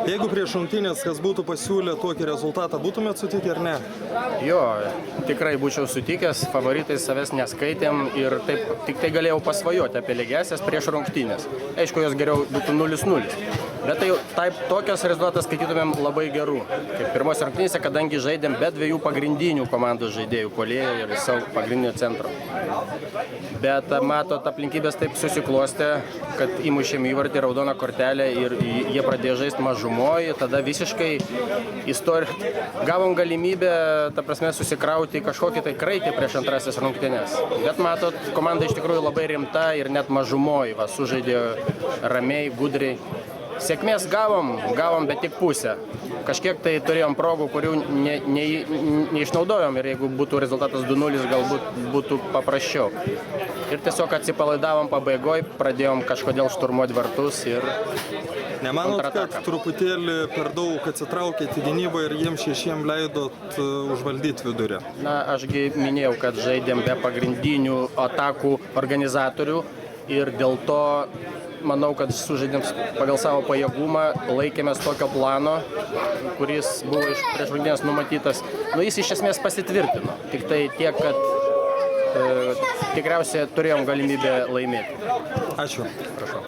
Jeigu prieš rungtynės kas būtų pasiūlę tokį rezultatą, būtumėt sutikę ar ne? Jo, tikrai būčiau sutikęs, favoritai savęs neskaitėm ir taip, tik tai galėjau pasvajoti apie lygiasias prieš rungtynės. Aišku, jos geriau būtų 0-0. Bet tai taip, tokios rezultatas skaitytumėm labai gerų. Kaip pirmos rungtynėse, kadangi žaidėm be dviejų pagrindinių komandos žaidėjų, puolėjo ir savo pagrindinio centro. Bet matot, aplinkybės taip susiklostė, kad įmušėm įvartį raudoną kortelę ir jie pradėjo žaisti mažumoje, tada visiškai gavom galimybę, ta prasme, susikrauti kažkokį tai kraitį prieš antrasis rungtynės. Bet matot, komanda iš tikrųjų labai rimta ir net mažumoje sužaidė ramiai, gudriai. Sėkmės gavom, bet tik pusę. Kažkiek tai turėjom progų, kurių neišnaudojom ir jeigu būtų rezultatas 2-0, galbūt būtų paprasčiau. Ir tiesiog atsipalaidavom pabaigoje, pradėjom kažkodėl šturmuoti vartus ir Nemanot, kad truputėlį per daug atsitraukėte į gynybą ir jiems šešiem leidot užvaldyti vidurį? Na, ašgi minėjau, kad žaidėm be pagrindinių atakų organizatorių ir dėl to manau, kad sužaidėm pagal savo pajėgumą, laikėmės tokio plano, kuris buvo prieš rungtynes numatytas. Nu, jis iš esmės pasitvirtino. Tik tai tiek, kad tikriausiai turėjom galimybę laimėti. Ačiū. Prašau.